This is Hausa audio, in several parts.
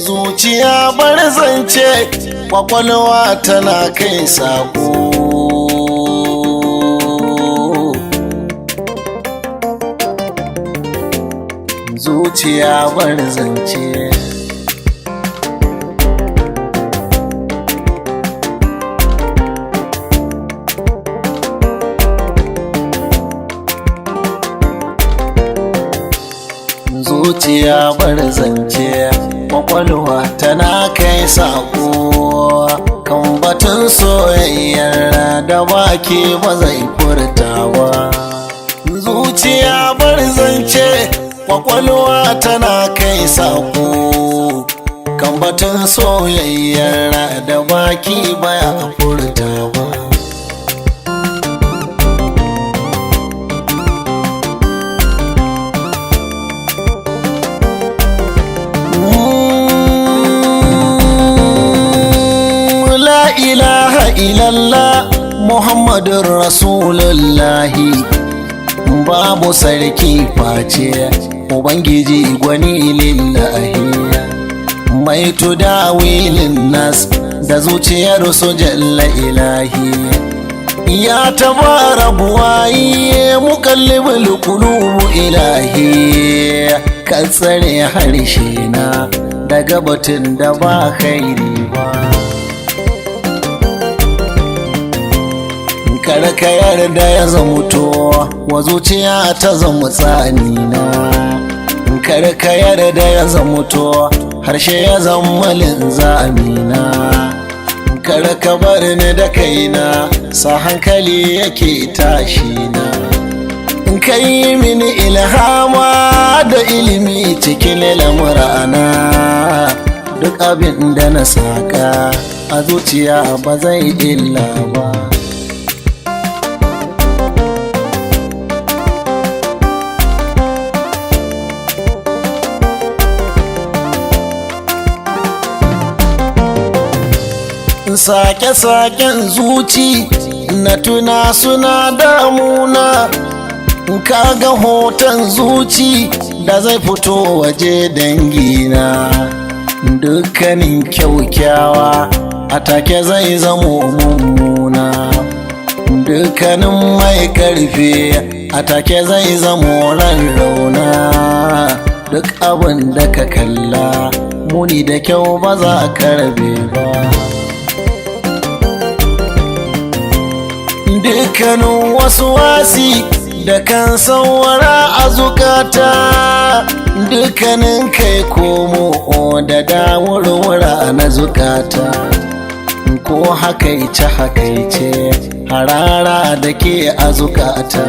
Zuciya bar zance, kwakwalwa tana kai sako. Zuciya bar zance. Zuciya bar zance, kwakwalwa tana kai sako. Kan batun soyayyar da baki ba zai furta ba. Zuciya bar zance, kwakwalwa tana kai sako. Kan batun soyayyar da baki baya furta ba. La ilaha illallah Muhammadun Rasulullahi, babu sarki face Ubangiji gwani lillahi, mai tudawilin nas da zuciyar su jalla ilahi. Ya tabara buwayi mukallibul qulubu ilahi, ka tsare harshe na daga batun da ba khairi ba. Karka yarda ya zamuto wa zuciya ta zamu tsanina, karka yarda ya zamuto harshe ya zama linzamina. Karka bar ni da kaina sa hankali yake tashi na. Kai mini ilhama da ilimi cikin lamurana, duk abin da na saka a zuciya ba zai illa ba. Sake-saken zuci na tuna suna damuna, kaga hoton zuci da zai fito waje dangina. Dukkanin kyaukyawa a take zai zamo mummuna, dukkanin mai karfi a take zai zamo rauna. Duk abin da ka kalla muni da kyau ba za ka rabe ba. Dukkanin wasu wasi da kan sauwara a zukata, dukkanin kai komo da dawurwura na zukata. Ko hakaice harara da ke a zukata,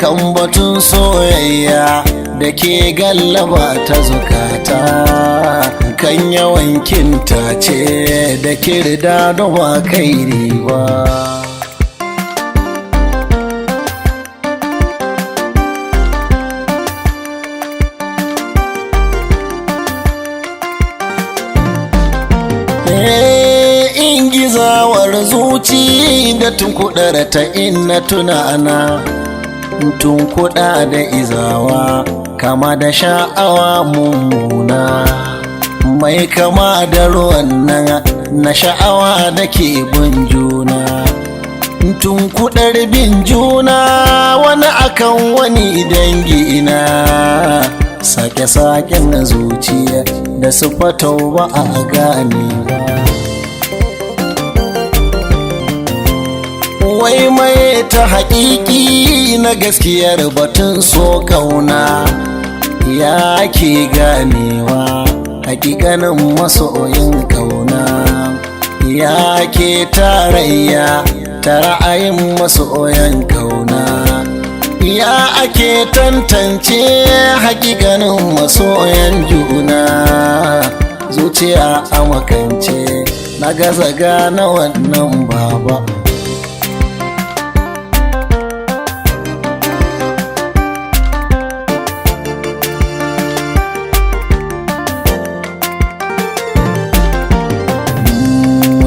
kan batun soyayya da ke gallaba ta zukata. Kan yawan kinta ce da kirda da ba kairi ba. Ingizawar zuci da tunkudar ta inna tunana, tunkuda da izawa kama da sha'awa mummuna, mai kama da ruwan nan na sha'awa da ke bin juna. Tunkudar bin juna wani akan wani dangina, sake-saken na zuciya da su fatau ba a gane ba. Wai mai ta haƙiƙi na gaskiyar batun so kauna, ya ke ganewa haƙiƙanin masoyin kauna. Ya ke tarayya ta ra'ayin masoyan kauna, ya ake tantance haƙiƙanin masoyan juna. Zuciya a makance na gaza gane wannan baba.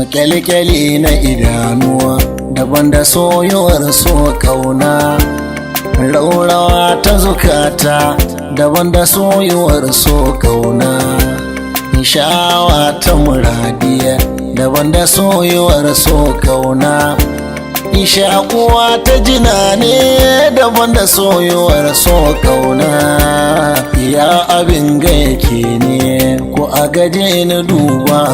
kyale-kyale na idanuwa da daban da soyuwar so kauna raurawa ta zukata daban da soyuwar so kauna sha'awa ta muradiya daban da soyuwar so kauna ishakuwa ta jina ne daban da soyuwar so kauna ya abin ga yake ne ko a gaje ni duba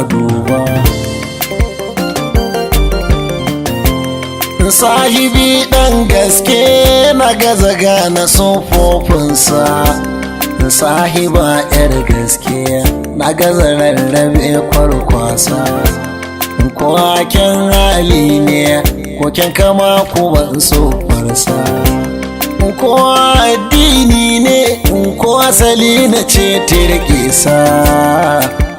sahibi dan gaske na gaza gane sufofinsa sahiba yar gaske na gaza rarrabe kwarkwasa ko haken hali ne ko kyan kama ko ban so farsa ko addini ne ko asali na ce tirkisa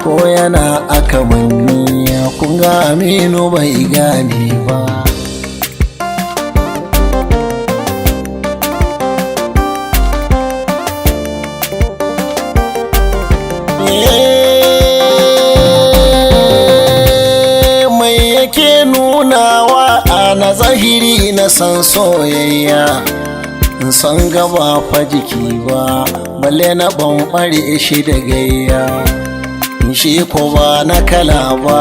ko yana akamanni kun ga aminu bai gane ba mai yake nunawa na zahiri na san soyayya san gaba fa jiki ba balle na bambare shi da gayya shi ko ba na kala ba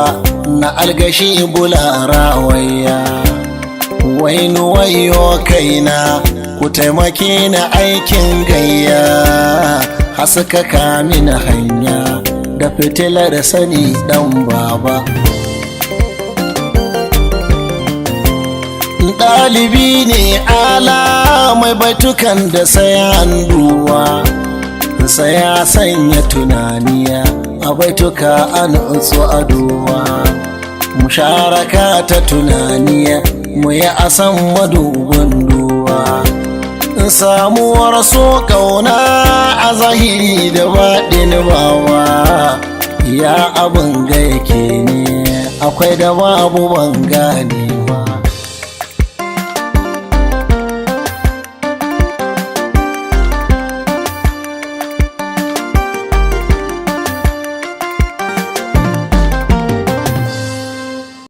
na algashi bulara wayya wainu wayo kaina ku taimake na aikin gayya haska kamin hanya da fitilar sani dan baba ɗalibi ne ala mai baitukan da sayan duwa saya sanya tunaniya a baituka an utsu a duwa musharaka ta tunaniya mu yi asan madubin duwa samuwar so kauna a zahiri da baɗin bawa ya abin ga yake ne akwai da babu ban gane ba